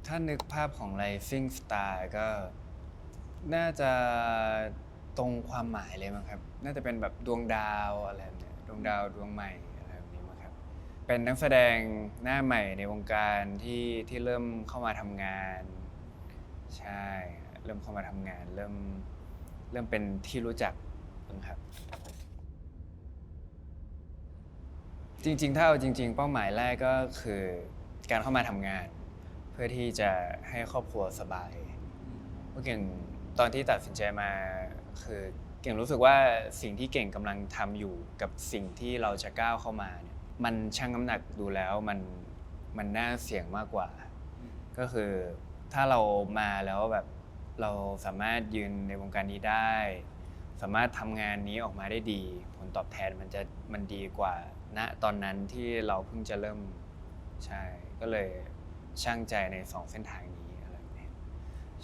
ถ้านึกภาพของ Rising Star ก็น่าจะตรงความหมายเลยมั้งครับน่าจะเป็นแบบดวงดาวอะไรแบบเนี้ยดวงดาวดวงใหม่อะไรแบบนี้มั้งครับเป็นนักแสดงหน้าใหม่ในวงการที่เริ่มเข้ามาทำงานใช่เริ่มเข้ามาทำงานเริ่มเป็นที่รู้จักมั้งครับจริงๆถ้าเอาจริงๆเป้าหมายแรกก็คือการเข้ามาทำงานเพื่อที่จะให้ครอบครัวสบายเพราะเก่งตอนที่ตัดสินใจมาคือเก่งรู้สึกว่าสิ่งที่เก่งกำลังทำอยู่กับสิ่งที่เราจะก้าวเข้ามาเนี่ยมันชั่งน้ำหนักดูแล้วมันน่าเสี่ยงมากกว่าก็คือถ้าเรามาแล้วแบบเราสามารถยืนในวงการนี้ได้สามารถทำงานนี้ออกมาได้ดีผลตอบแทนมันดีกว่าณตอนนั้นที่เราเพิ่งจะเริ่มใช่ก็เลยชั่งใจใน2เส้นทางนี้อะไรแบบนี้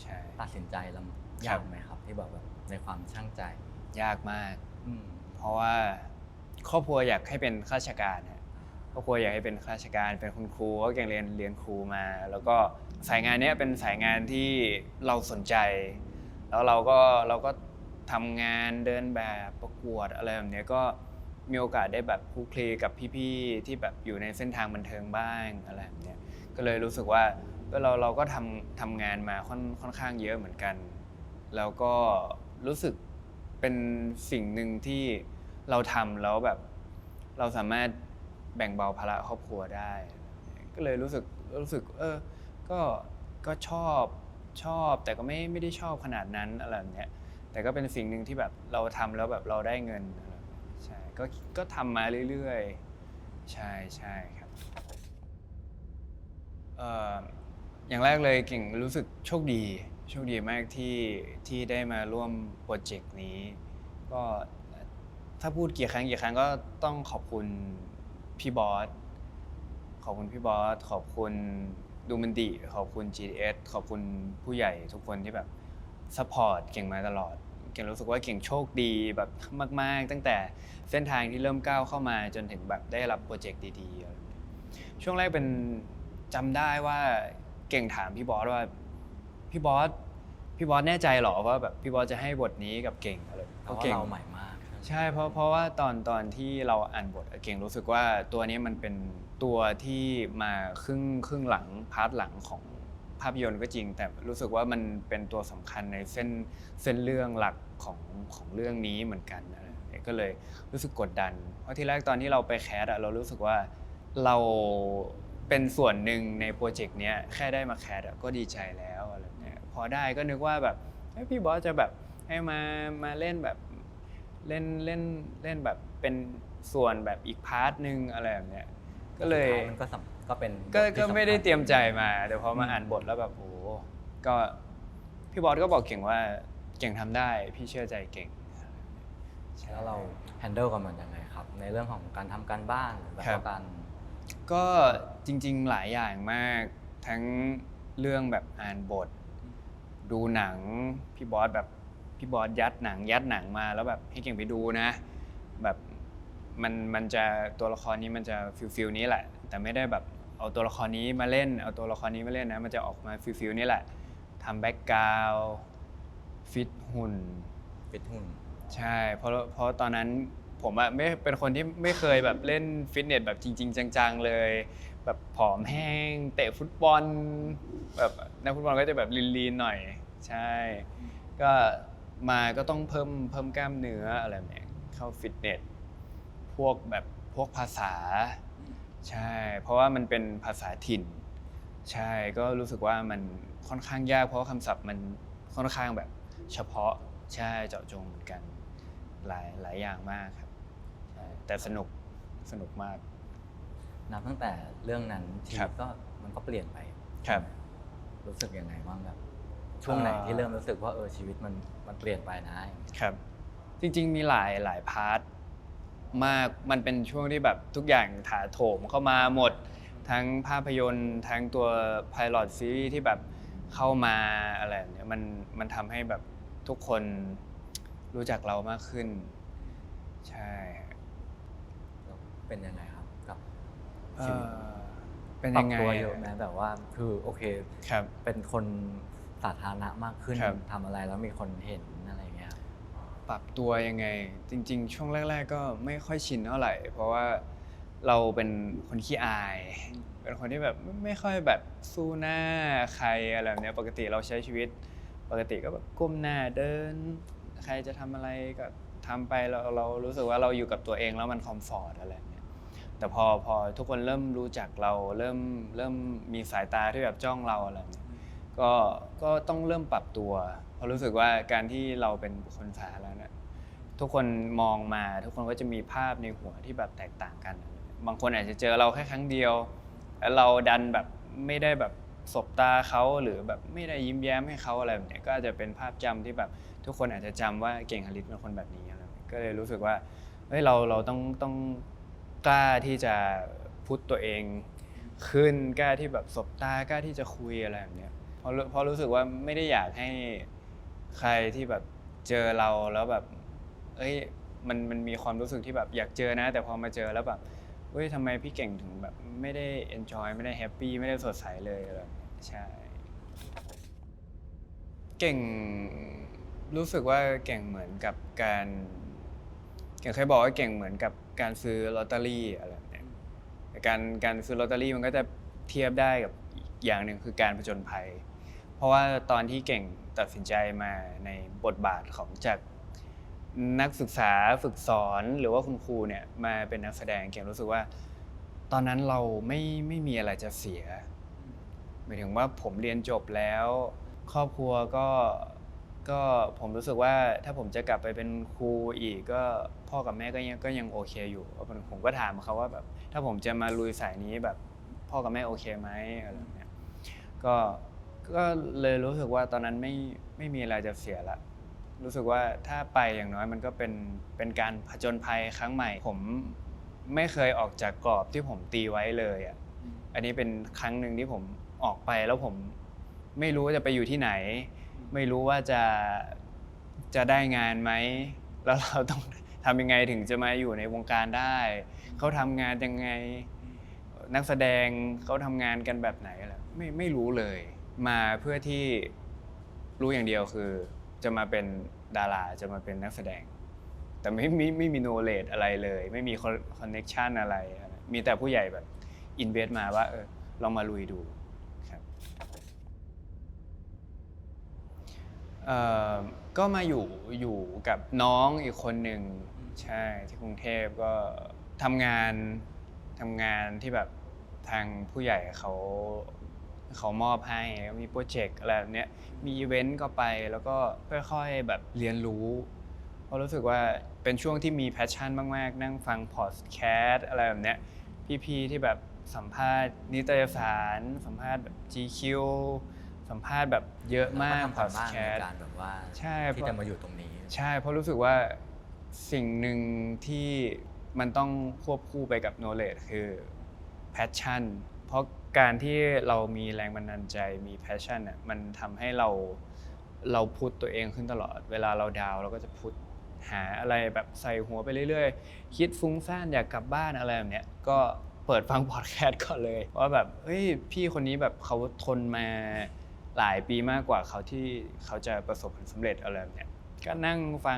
ใช่ตัดสินใจแล้วยากไหมครับที่แบบในความช่างใจยากมากเพราะว่าครอบครัวอยากให้เป็นข้าราชการฮะครอบครัวอยากให้เป็นข้าราชการเป็นคุณครูก็เก่งเรียนครูมาแล้วก็สายงานนี้เป็นสายงานที่เราสนใจแล้วเราก็ทำงานเดินแบบประกวดอะไรแบบนี้ก็มีโอกาสได้แบบคลุกคลีกับพี่ๆที่แบบอยู่ในเส้นทางบันเทิงบ้างอะไรแบบนี้ก็เลยรู้สึกว่าเราก็ทำงานมาค่อนข้างเยอะเหมือนกันแล้วก็รู้สึกเป็นสิ่งหนึ่งที่เราทำแล้วแบบเราสามารถแบ่งเบาภาระครอบครัวได้ก็เลยรู้สึกก็ก็ชอบแต่ก็ไม่ได้ชอบขนาดนั้นอะไรแบบเนี้ยแต่ก็เป็นสิ่งหนึ่งที่แบบเราทำแล้วแบบเราได้เงินใช่ก็ทำมาเรื่อยๆใช่ครับเอ่ออย่างแรกเลยเก่งรู้สึกโชคดีมากที่ได้มาร่วมโปรเจกต์นี้ก็ถ้าพูดกี่ครั้งก็ต้องขอบคุณพี่บอสขอบคุณพี่บอสขอบคุณดูมันดิขอบคุณ GDS ขอบคุณผู้ใหญ่ทุกคนที่แบบซัพพอร์ตเก่งมาตลอดเก่งรู้สึกว่าเก่งโชคดีแบบมากๆตั้งแต่เส้นทางที่เริ่มก้าวเข้ามาจนถึงแบบได้รับโปรเจกต์ดีๆช่วงแรกเป็นจำได้ว่าเก่งถามพี่บอสว่าพี่บอสแน่ใจเหรอว่าแบบพี่บอสจะให้บทนี้กับเก่งอะไรเพราะว่าเราใหม่มากใช่เพราะว่าตอนที่เราอ่านบทเก่งรู้สึกว่าตัวนี้มันเป็นตัวที่มาครึ่งหลังพาร์ทหลังของภาพยนตร์ก็จริงแต่รู้สึกว่ามันเป็นตัวสำคัญในเส้นเรื่องหลักของเรื่องนี้เหมือนกันก็เลยรู้สึกกดดันเพราะที่แรกตอนที่เราไปแคสเรารู้สึกว่าเราเป็นส่วนหนึ่งในโปรเจกต์นี้แค่ได้มาแคสก็ดีใจแล้วอะไรเงี้ยพอได้ก็นึกว่าแบบพี่บอสจะแบบให้มาเล่นแบบเล่นแบบเป็นส่วนแบบอีกพาร์ทนึงอะไรแบบเนี้ยก็เลยมันก็เป็นก็ไม่ได้เตรียมใจมาแต่พอมาอ่านบทแล้วแบบโอ้ก็พี่บอสก็บอกเก่งว่าเก่งทำได้พี่เชื่อใจเก่งแล้วเราแฮนเดิลกับมันยังไงครับในเรื่องของการทำการบ้านหรือแบบการก็จริงๆหลายอย่างมากทั้งเรื่องแบบอ่านบทดูหนังพี่บอสยัดหนังมาแล้วแบบให้เก่งไปดูนะแบบมันจะตัวละครนี้มันจะฟิลนี้แหละแต่ไม่ได้แบบเอาตัวละครนี้มาเล่นเอาตัวละครนี้มาเล่นนะมันจะออกมาฟิลนี้แหละทำแบ็กกราวด์ฟิตหุ่นใช่เพราะตอนนั้นผมอะไม่เป็นคนที่ไม่เคยแบบเล่นฟิตเนสแบบจริงๆจังๆเลยแบบผอมแห้งเตะฟุตบอลแบบนักฟุตบอลก็จะแบบลีนๆหน่อยใช่ก็มาก็ต้องเพิ่มกล้ามเนื้ออะไรแบบนี้เข้าฟิตเนสพวกภาษาใช่เพราะว่ามันเป็นภาษาถิ่นใช่ก็รู้สึกว่ามันค่อนข้างยากเพราะคำศัพท์มันค่อนข้างแบบเฉพาะใช่เจาะจงเหมือนกันหลายอย่างมากครับใช่แต่สนุกมากนับตั้งแต่เรื่องนั้นชีวิตก็มันก็เปลี่ยนไปครับรู้สึกยังไงบ้างแบบช่วงไหนที่เริ่มรู้สึกว่าชีวิตมันเปลี่ยนไปนะครับจริงๆมีหลายพาร์ทมากมันเป็นช่วงที่แบบทุกอย่างถาโถมเข้ามาหมดทั้งภาพยนตร์ทั้งตัว Pilot Series ที่แบบเข้ามาอะไรเนี่ยมันทำให้แบบทุกคนรู้จักเรามากขึ้นใช่เป็นยังไงครับกับเอ่ชีวิต เป็น ปรั ยั บ งไง ตัวเยอะไหมแบบว่าคือโอเค ครับ เป็นคนสาธารณะมากขึ้น ครับ ทำอะไรแล้วมีคนเห็นอะไรอย่างเงี้ยครับ ปรับตัวยังไง จริง ๆ ช่วงแรก ๆ ก็ไม่ค่อยชินเท่าไหร่ เพราะว่าเราเป็นคนขี้อาย เป็นคนที่แบบไม่ค่อยแบบสู้หน้าใครอะไรแบบเนี้ย ปกติเราใช้ชีวิตปกติก็แบบก้มหน้าเดิน ใครจะทำอะไรก็ทำไป เรารู้สึกว่าเราอยู่กับตัวเองแล้วมันคอมฟอร์ตอะไรแบบเนี้ย แต่พอทุกคนเริ่มรู้จักเราเริ่มมีสายตาที่แบบจ้องเราอะไรแบบเนี้ย ก็ต้องเริ่มปรับตัวเพราะรู้สึกว่าการที่เราเป็นบุคคลสาธารณะทุกคนมองมาทุกคนก็จะมีภาพในหัวที่แบบแตกต่างกัน บางคนอาจจะเจอเราแค่ครั้งเดียวแล้วเราดันแบบไม่ได้แบบสบตาเขาหรือแบบไม่ได้ยิ้มแย้มให้เขาอะไรแบบนี้ก็อาจจะเป็นภาพจำที่แบบทุกคนอาจจะจำว่าเก่งฮาริสเป็นคนแบบนี้อะไรแบบนี้ก็เลยรู้สึกว่าเฮ้ยเราต้องกล้าที่จะพุทตัวเองขึ้นกล้าที่แบบสบตากล้าที่จะคุยอะไรแบบนี้เพราะรู้สึกว่าไม่ได้อยากให้ใครที่แบบเจอเราแล้วแบบเอ้ยมันมีความรู้สึกที่แบบอยากเจอนะแต่พอมาเจอแล้วแบบเฮ้ยทำไมพี่เก่งถึงแบบไม่ได้ enjoy ไม่ได้แฮปปี้ไม่ได้สดใสเลยอะไรแบบนี้ใช่เก่งรู้สึกว่าเก่งเหมือนกับการเก่งเคยบอกว่าเก่งเหมือนกับการซื้อลอตเตอรี่อะไรแบบนี้การซื้อลอตเตอรี่มันก็จะเทียบได้กับอีกอย่างหนึ่งคือการผจญภัยเพราะว่าตอนที่เก่งตัดสินใจมาในบทบาทของจากนักศึกษาฝึกสอนหรือว่าคุณครูเนี่ยมาเป็นนักแสดงเก่งรู้สึกว่าตอนนั้นเราไม่มีอะไรจะเสียหมายถึงว่าผมเรียนจบแล้วครอบครัวก็ผมรู้สึกว่าถ้าผมจะกลับไปเป็นครูอีกก็พ่อกับแม่ก็ยังโอเคอยู่ผมก็ถามเขาว่าแบบถ้าผมจะมาลุยสายนี้แบบพ่อกับแม่โอเคไหมอะไรแบบเนี้ยก็เลยรู้สึกว่าตอนนั้นไม่มีอะไรจะเสียละรู้สึกว่าถ้าไปอย่างน้อยมันก็เป็นการผจญภัยครั้งใหม่ผมไม่เคยออกจากกรอบที่ผมตีไว้เลยอ่ะอันนี้เป็นครั้งหนึ่งที่ผมออกไปแล้วผมไม่รู้ว่าจะไปอยู่ที่ไหนไม่รู้ว่าจะได้งานไหมแล้วเราต้องทำยังไงถึงจะมาอยู่ในวงการได้เขาทำงานยังไงนักแสดงเขาทำงานกันแบบไหนอะไรไม่รู้เลยมาเพื่อที่รู้อย่างเดียวคือจะมาเป็นดาราจะมาเป็นนักแสดงแต่ไม่มี knowledge อะไรเลยไม่มี connection อะไรมีแต่ผู้ใหญ่แบบ invest มาว่าลองมาลุยดูครับก็มาอยู่กับน้องอีกคนหนึ่งใช่ที่กรุงเทพก็ทำงานที่แบบทางผู้ใหญ่เขามอบให้มีโปรเจกต์อะไรแบบเนี้ยมีอีเวนต์ก็ไปแล้วก็ค่อยๆแบบเรียนรู้เพราะรู้สึกว่าเป็นช่วงที่มีแพชชั่นมากๆนั่งฟังพอดแคสต์อะไรแบบเนี้ยพี่ๆที่แบบสัมภาษณ์นิตยสารสัมภาษณ์แบบ GQ สัมภาษณ์แบบเยอะมากพอดแคสต์แบบว่า ใช่ที่จะมาอยู่ตรงนี้ใช่เพราะรู้สึกว่าสิ่งหนึ่งที่มันต้องควบคู่ไปกับ knowledge คือ passion เพราะการที่เรามีแรงบันดาลใจมี passion น่ะมันทำให้เราพุทตัวเองขึ้นตลอดเวลาเราดาวเราก็จะพุทหาอะไรแบบใส่หัวไปเรื่อยๆคิดฟุ้งซ่านอยากกลับบ้านอะไรแบบเนี้ยก็เปิดฟังพอดแคสต์ก่อนเลยว่าแบบเฮ้ยพี่คนนี้แบบเขาทนมาหลายปีมากกว่าเขาที่เขาจะประสบผลสำเร็จอะไรแบบเนี้ยก็นั่งฟั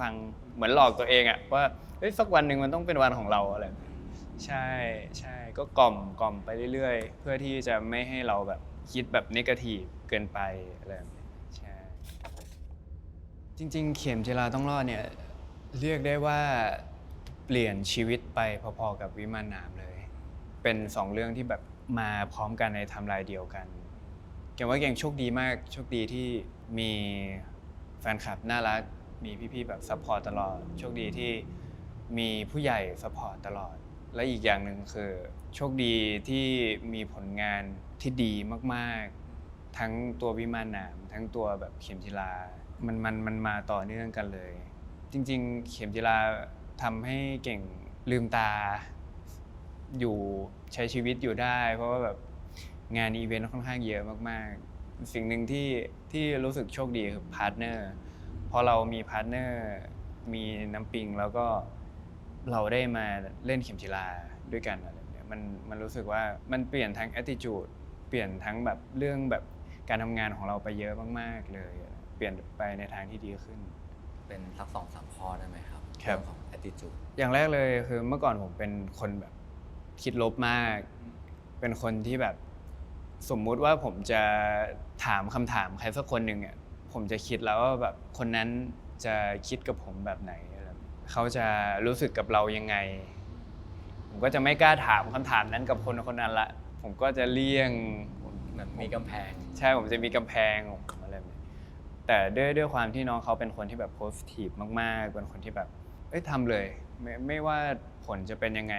งเหมือนหลอกตัวเองอะว่าเฮ้ยสักวันหนึ่งมันต้องเป็นวันของเราอะไรใช่ก็กล่อมไปเรื่อยๆเพื่อที่จะไม่ให้เราแบบคิดแบบเนกาทีฟเกินไปอะไรแบบนี้ใช่จริงๆเข็มจีราต้องรอดเนี่ยเรียกได้ว่าเปลี่ยนชีวิตไปพอๆกับวิมานหนามเลยเป็น2เรื่องที่แบบมาพร้อมกันในไทม์ไลน์เดียวกันเก่งว่าเก่งโชคดีมากโชคดีที่มีแฟนคลับน่ารักมีพี่ๆแบบซัพพอร์ตตลอดโชคดีที่มีผู้ใหญ่ซัพพอร์ตตลอดและอีกอย่างหนึ่งคือโชคดีที่มีผลงานที่ดีมากๆทั้งตัววิมานหนามทั้งตัวแบบเข็มจีรามันมาต่อเนื่องกันเลยจริงๆเข็มจีราทำให้เก่งลืมตาอยู่ใช้ชีวิตอยู่ได้เพราะว่าแบบงานอีเวนต์ค่อนข้างเยอะมากๆสิ่งหนึ่งที่รู้สึกโชคดีคือพาร์ทเนอร์พอเรามีพาร์ทเนอร์มีน้ำปิงแล้วก็เราได้มาเล่นเข็มจีราด้วยกันอะไรแบบนี้ มันรู้สึกว่ามันเปลี่ยนทั้ง attitude เปลี่ยนทั้งแบบเรื่องแบบการทำงานของเราไปเยอะมากๆเลยเปลี่ยนไปในทางที่ดีขึ้นเป็นสัก2-3 ข้อได้ไหมครับ ครับ เรื่องของ attitude อย่างแรกเลยคือเมื่อก่อนผมเป็นคนแบบคิดลบมาก เป็นคนที่แบบสมมุติว่าผมจะถามคำถามใครสักคนหนึ่งอ่ะผมจะคิดแล้วว่าแบบคนนั้นจะคิดกับผมแบบไหนอะไรแบบนี้เขาจะรู้สึกกับเรายังไง ผมก็จะไม่กล้าถามคำถามนั้นกับคนคนนั้นละผมก็จะเลี่ยง เหมือนมีกำแพง ใช่ผมจะมีกำแพงของผมอะไรแบบนี้แต่ด้วยความที่น้องเขาเป็นคนที่แบบโพสิทีฟมากๆเป็นคนที่แบบทำเลยไม่ว่าผลจะเป็นยังไง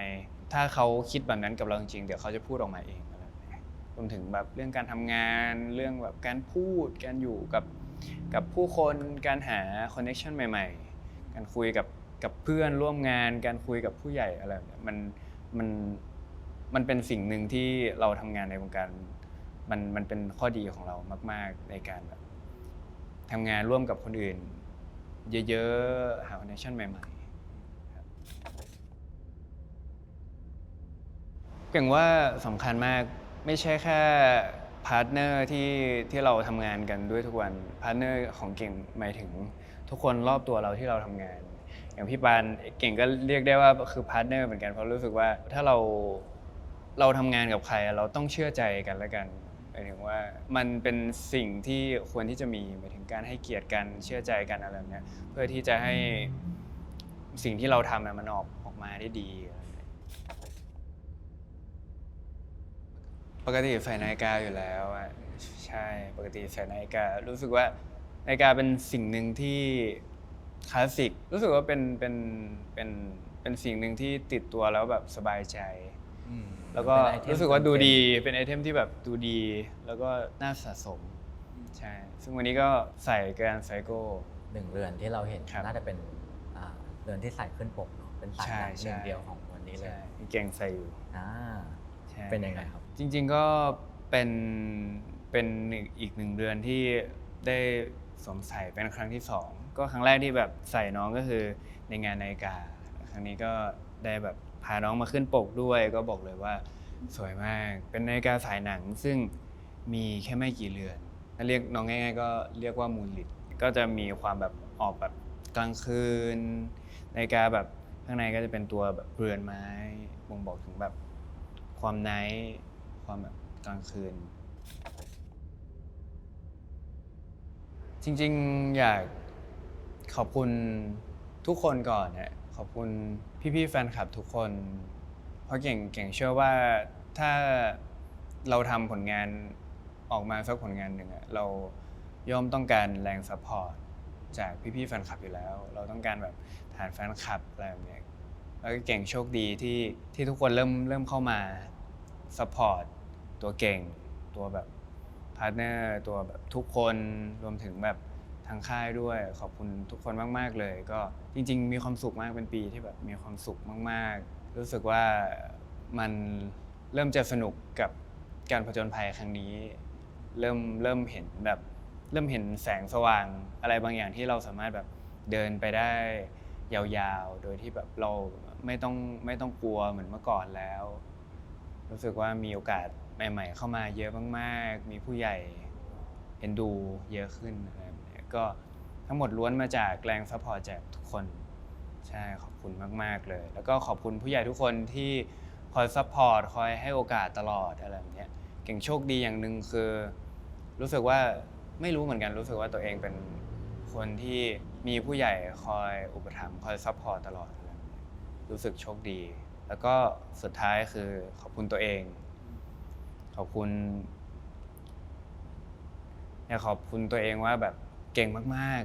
ถ้าเขาคิดแบบนั้นกับเราจริงๆเดี๋ยวเขาจะพูดออกมาเองอะไรแบบนี้รวมถึงแบบเรื่องการทำงานเรื่องแบบการพูดการอยู่กับผู้คนการหาคอนเนคชั่นใหม่ๆการคุยกับเพื่อนร่วมงานการคุยกับผู้ใหญ่อะไรแบบนี้มันเป็นสิ่งหนึ่งที่เราทำงานในวงการมันเป็นข้อดีของเรามากๆในการแบบทำงานร่วมกับคนอื่นเยอะๆหาคอนเนคชั่นใหม่ๆครับเก่งว่าสำคัญมากไม่ใช่แค่พาร์ทเนอร์ที่เราทำงานกันด้วยทุกวันพาร์ทเนอร์ของเก่งหมายถึงทุกคนรอบตัวเราที่เราทำงานอย่างพี่ปานเก่งก็เรียกได้ว่าคือพาร์ทเนอร์เหมือนกันเพราะรู้สึกว่าถ้าเราทำงานกับใครเราต้องเชื่อใจกันและกันหมายถึงว่ามันเป็นสิ่งที่ควรที่จะมีหมายถึงการให้เกียรติกันเชื่อใจกันอะไรแบบนี้เพื่อที่จะให้สิ่งที่เราทำมันออกมาได้ดีปกติใส่นาฬิกาอยู่แล้วอ่ะใช่ปกติใส่นาฬิการู้สึกว่านาฬิกาเป็นสิ่งหนึ่งที่คลาสสิกรู้สึกว่าเป็นสิ่งหนึ่งที่ติดตัวแล้วแบบสบายใจแล้วก็รู้สึกว่าดูดีเป็นไอเทมที่แบบดูดีแล้วก็น่าสะสมใช่ซึ่งวันนี้ก็ใส่แกรนด์ไซโก้1 เรือนที่เราเห็น ครับ น่าจะเป็นเรือนที่ใส่ขึ้นปกเนอะเป็นสายหนัง ใช่ หนึ่งเดียวของวันนี้เลย ใช่เก่งใส่อยู่ อ่า ใช่ เป็นยังไงครับ จริงๆก็เป็นอีกหนึ่งเดือนที่ได้สวมใส่เป็นครั้งที่2ก็ครั้งแรกที่แบบใส่น้องก็คือในงานนาฬิกาครั้งนี้ก็ได้แบบพาน้องมาขึ้นปกด้วยก็บอกเลยว่าสวยมากเป็นนาฬิกาสายหนังซึ่งมีแค่ไม่กี่เรือนถ้าเรียกน้องง่ายๆก็เรียกว่ามูนลิทก็จะมีความแบบออกแบบกลางคืนนาฬิกาแบบข้างในก็จะเป็นตัวแบบเรือนไม้บ่งบอกถึงแบบความไนท์ความแบบกลางคืนจริงๆอยากขอบคุณทุกคนก่อนนะขอบคุณพี่ๆแฟนคลับทุกคนเพราะเก่งเชื่อว่าถ้าเราทำผลงานออกมาสักผลงานหนึ่งอะเราย่อมต้องการแรงซัพพอร์ตจากพี่ๆแฟนคลับอยู่แล้วเราต้องการแบบฐานแฟนคลับอะไรแบบนี้แล้วก็เก่งโชคดีที่ทุกคนเริ่มเข้ามาซัพพอร์ตตัวเก่งตัวแบบพาร์ทเนอร์ตัวแบบทุกคนรวมถึงแบบทางค่ายด้วยขอบคุณทุกคนมากๆเลยก็จริงๆมีความสุขมากเป็นปีที่แบบมีความสุขมากๆรู้สึกว่ามันเริ่มจะสนุกกับการผจญภัยครั้งนี้เริ่มเห็นแบบเริ่มเห็นแสงสว่างอะไรบางอย่างที่เราสามารถแบบเดินไปได้ยาวๆโดยที่แบบเราไม่ต้องกลัวเหมือนเมื่อก่อนแล้วรู้สึกว่ามีโอกาสใหม่ๆเข้ามาเยอะมากๆมีผู้ใหญ่เอ็นดูเยอะขึ้นอะไรแบบนี้ก็ทั้งหมดล้วนมาจากแรงซัพพอร์ตจากทุกคนใช่ขอบคุณมากๆเลยแล้วก็ขอบคุณผู้ใหญ่ทุกคนที่คอยซัพพอร์ตคอยให้โอกาสตลอดอะไรแบบนี้เก่งโชคดีอย่างหนึ่งคือรู้สึกว่าไม่รู้เหมือนกันรู้สึกว่าตัวเองเป็นคนที่มีผู้ใหญ่คอยอุปถัมภ์คอยซัพพอร์ตตลอดอะไรแบบนี้รู้สึกโชคดีแล้วก็สุดท้ายคือขอบคุณตัวเองขอบคุณอยากขอบคุณตัวเองว่าแบบเก่งมาก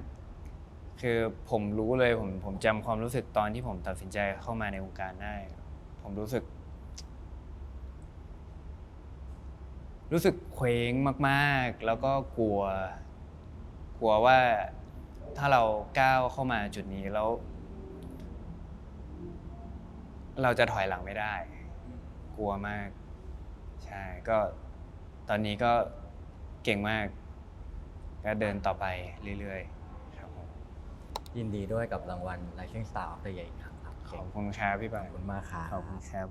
ๆคือผมรู้เลยผมจำความรู้สึกตอนที่ผมตัดสินใจเข้ามาในวงการได้ผมรู้สึกเคว้งมากๆแล้วก็กลัวว่าถ้าเราก้าวเข้ามาจุดนี้แล้วเราจะถอยหลังไม่ได้กลัวมากใช่ก็ตอนนี้ก็เก่งมากก็เดินต่อไปเรื่อยๆครับผม ยินดีด้วยกับรางวัล Rising Star of the Year อีกครั้งครับ ขอบคุณครับพี่ปา ขอบคุณมากครับ ขอบคุณครับ